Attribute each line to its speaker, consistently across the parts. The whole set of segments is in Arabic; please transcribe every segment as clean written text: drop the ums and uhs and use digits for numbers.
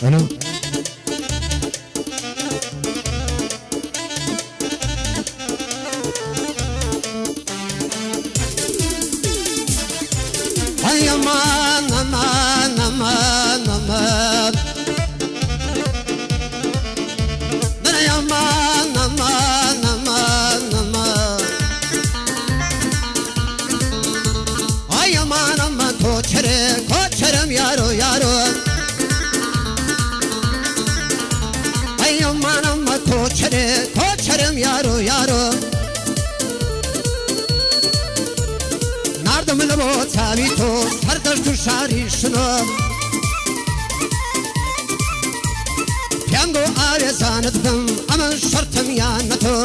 Speaker 1: أنا هيا مان مان مان مان يا مان مان مان مان هيا مان مان koçerim yaro yaro هيا مان مان koçerim yaro yaro نردم لبو تابی تو سردش تو شاری شنو پیانگو آوی زاند بم اما شرطم یان تو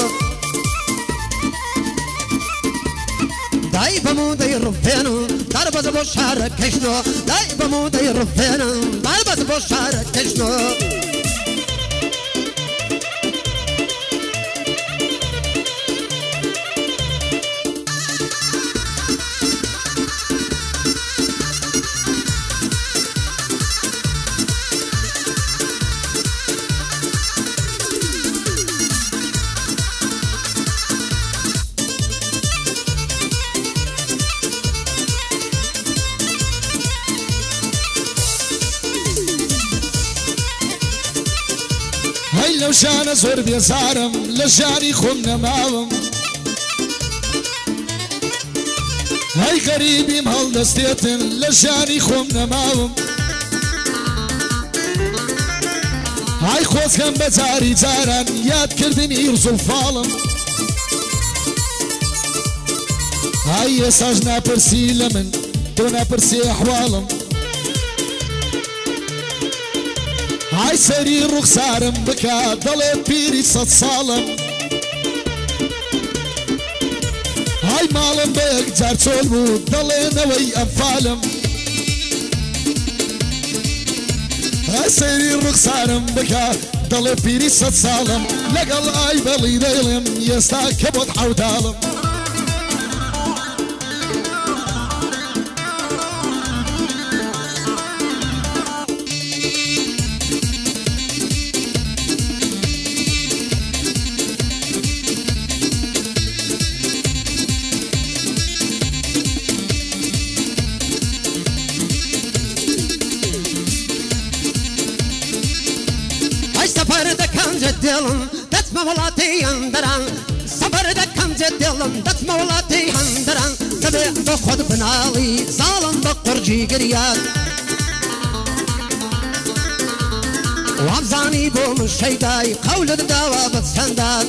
Speaker 1: دای بمو دای رفینم در باز با شهر کشنو دای بمو دای رفینم در باز با شهر کشنو
Speaker 2: هاي لو شان زور بيزارم لجاني خمنا ماوم هاي غريبي مهل دستيتن لجاني خمنا ماوم هاي خوز كم بزاري زارن ياد كردني وزلفالم هاي يساجنا برسي لمن دونا برسي احوالم هاي سري رخسارم بكا ضلي بيري صد صالم هاي مالم بيك جار تولبو ضلي نوي انفالم هاي سري رخسارم بكا ضلي بيري صد صالم لقل اي بلي ديلم يستاكبوت عودالم
Speaker 1: سفر دکم جدلم دست مولاتي اندران سفر دکم جدلم دست مولاتي اندران سبع بخود بنالي ظالم بقرجي قريان وابزاني بوم الشيداي قول الدواء بتسندان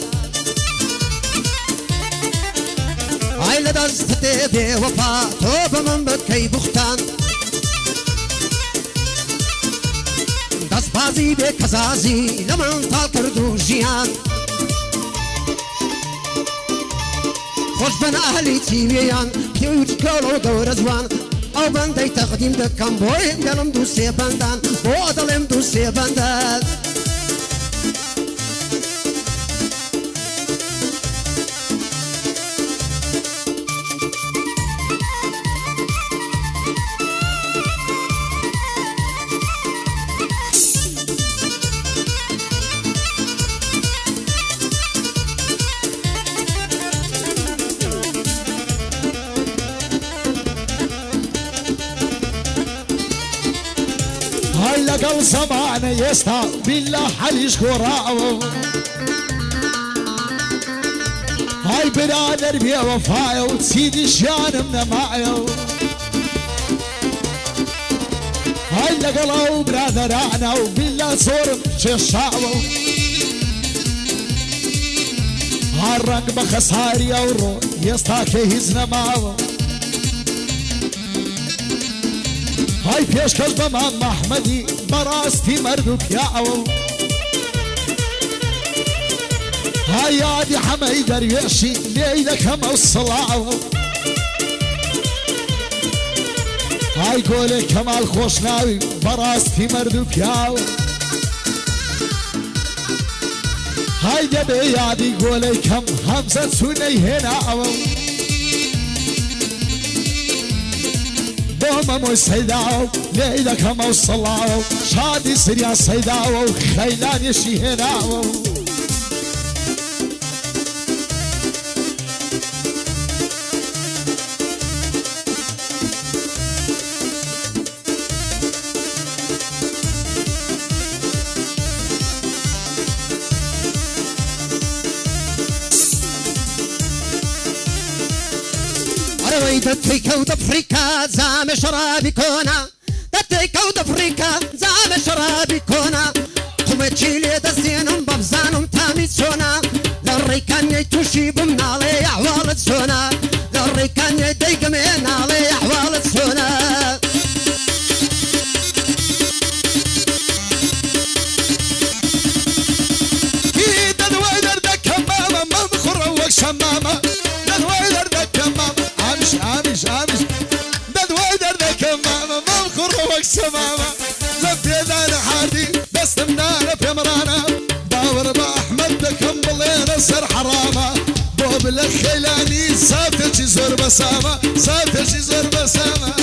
Speaker 1: عيل دستي بوفا توب من بكي بختان دستبازی به کسازی لمن تال کردو جیان خوش بن اهلی تیویان پیوچ کلو دور زوان او بندی تقدیم دکم بوی دلم دوستی بندن بو دلم دوستی بندن
Speaker 2: هاي لقل سمعنا يستا بالله حليش قراءه هاي برادر بيا وفايا وتسيدي شان من معايا هاي لقلو برادر انا وبالله صور ششاوه هاي الرنق بخساري اورو يستا كهزنا معه هاي پیش کش بمان محمدی براستی مردو پیاو هاي یادی حمی درویشی لیلک هم الصلاو هاي قوله کمال خوشناوی براستی مردو پیاو هاي دبی یادی قوله کم همزه سونی هناو بوما مو سيداو ليلك هم وصلاو شادي سريا سيداو خيلان يشي هناو
Speaker 1: دتيك ودفريكا زعم شرابي كونا دتيك ودفريكا زعم شرابي كونا قمتشي لي دزينم ببزانم تامي سونا للريكان يتوشي بمنالي احوال سونا للريكان يديك من علي احوال سونا
Speaker 2: إيدا الويدر دك ماما مبخر وشمامة الويدر دك ماما عامش دد ويدر ذاك ماما مبخر وكسمامة زبيدان حاردي بس منانا في مرانا باور بأحمد دكم بلينا سر حرامة بوب الخيلاني ساتشي زور بسامة ساتشي زور بسامة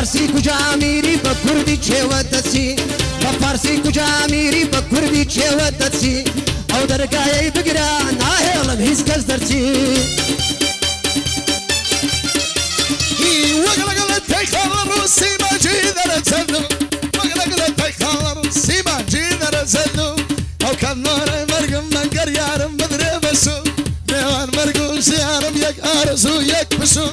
Speaker 1: بفارسی کجا میری با کردی چه ودتی بفارسی کجا میری با کردی چه ودتی او درگاهی بگیره ناهلم هیچ کس درتی
Speaker 2: وقلقل تيخالر سيما جيدر تزلو وقلقل تيخالر سيما جيدر تزلو او كان نور مرقم من قريارم مدري بسو ديوان مرقو سيارم يك ارسو يك بسو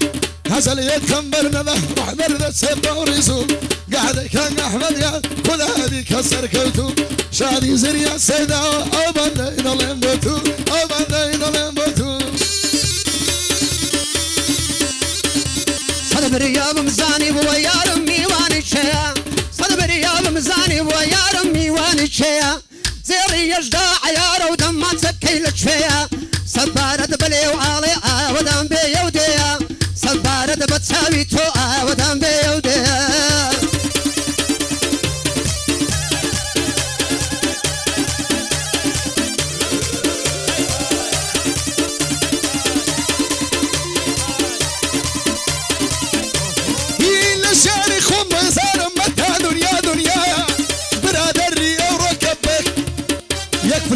Speaker 2: هزل يدكم برنده روح برده سيبه وريسو قاعد كان احمد يا خذ هذه كسر كوتو شادي زريا سيدا او بندين الانبوتو او بندين الانبوتو
Speaker 1: صدبر يا بمزاني ويا رمي واني شيا صدبر يا بمزاني ويا رمي واني شيا زيري يجدع عيار ودم تسكي لشفيا صبارد بلي وعالي ودم بيوديا صبارد بتساوي تو ودم بيوديا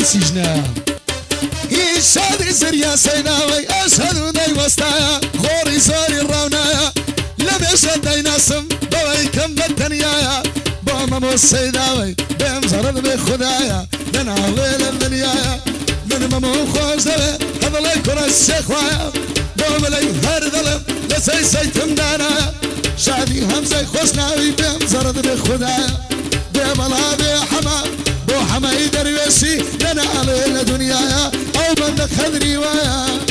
Speaker 2: سجنا يشاد زريا سيناوي أشهد داي وسطايا خوري زوري الرونايا لبيش داي ناسم بوي كم بالدنيايا بوما مو سيداوي بمزرد بخدايا من عليل الدنيايا من ممو خوش دلي هذا لي كرة الشيخ وايا بوما لي هر ظلم لسي سيتم دانايا شادي همزي خوشناوي بمزرد بخدايا بملا بحمام بو حماي درويشي لنا علينا دنيايا او بدك خذني ويا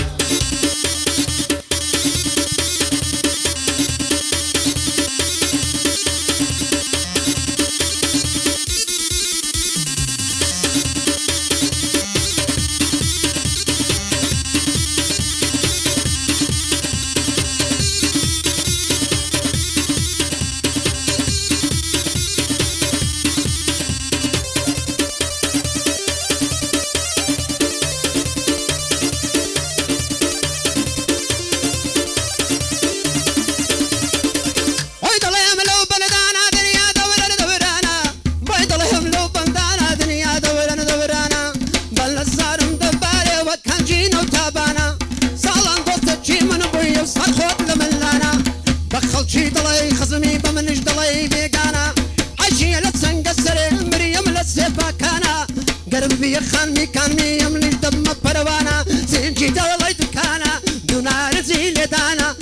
Speaker 2: قربي خاني كاني يملي دم بروانا سنجي دلي دكانا دونا رزيل دانا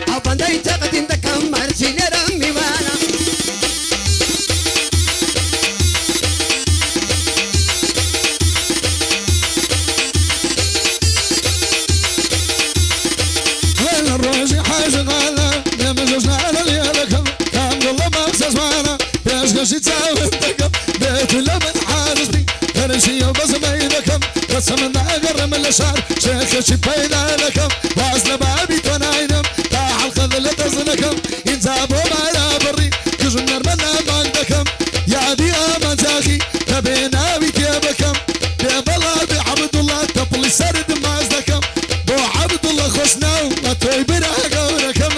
Speaker 2: او بندي تقدم دكم مرسي رمي وانا بزمي لكم قسم ناقر من الشعر شيخ شبينا لكم وازن بابي تناينم تاع الخذل تزنكم ينزابوا معنا بري كجنر منا ماندكم يا دي امان زاخي تبينا بيتيبكم بيبلا بعبد الله تبلي سرد مازدكم بو عبد الله خسنا وطوي بنا قولكم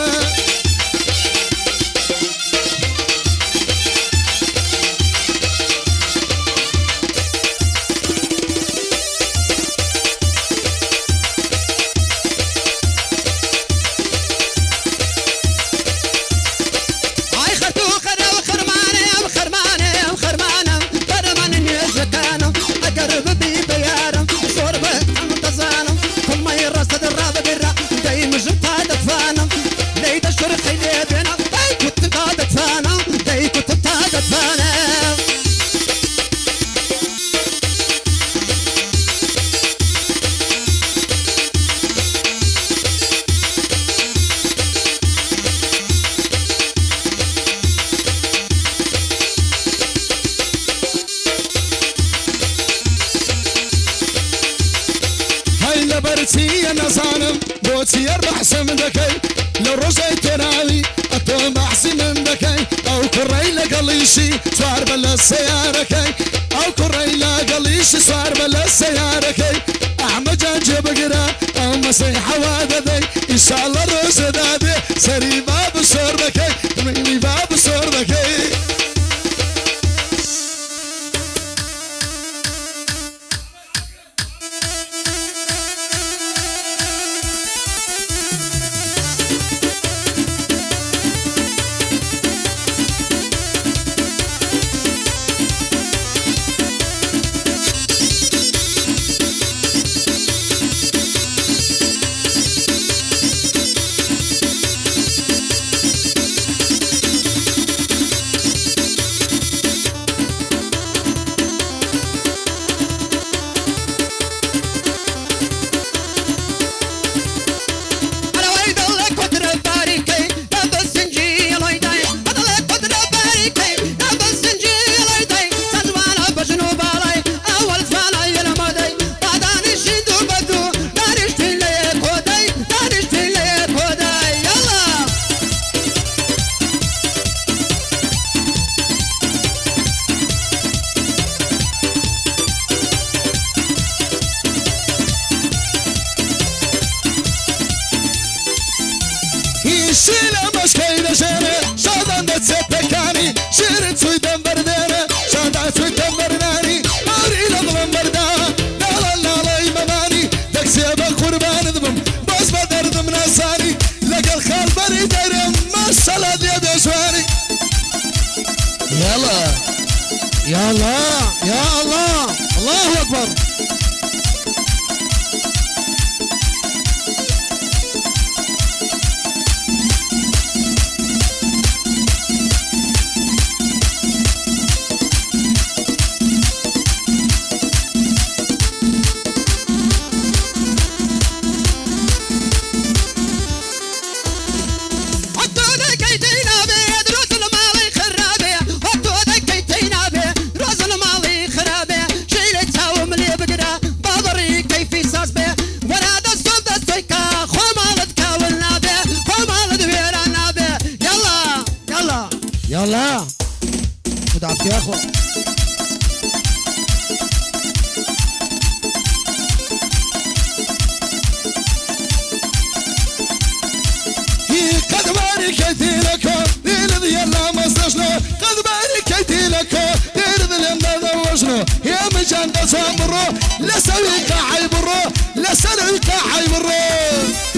Speaker 2: برسي انا صانم بوتي اربح سمدكي لو رجعي تراوي اتوم احسن عندكي او كري لقليشي صار بلا سياركي او كري لقليشي صار بلا سياركي احمد جنجب قرا او مسيح واددي ان شاء الله روز دادي سري باب صوربكي مني باب صوربكي شيله مشكيله شيله شادان تسبكاني شيرت سويدن بردانه شادان سويدن برداني ماري لضم بردا لا لا لا يماني دكسي بقربان ذبم بس بدرد من اساني لقى الخال بري درم ما الصلاه يا بشواني
Speaker 1: يلا يلا يا الله الله اكبر يلا خد عافية يا اخوة
Speaker 2: قد باركيتي لك دير يلا ما استشنو قد باركيتي لك دير يلا وشنو يا مجان تصبرو لا سويك عيبرو لا سلويك عيبرو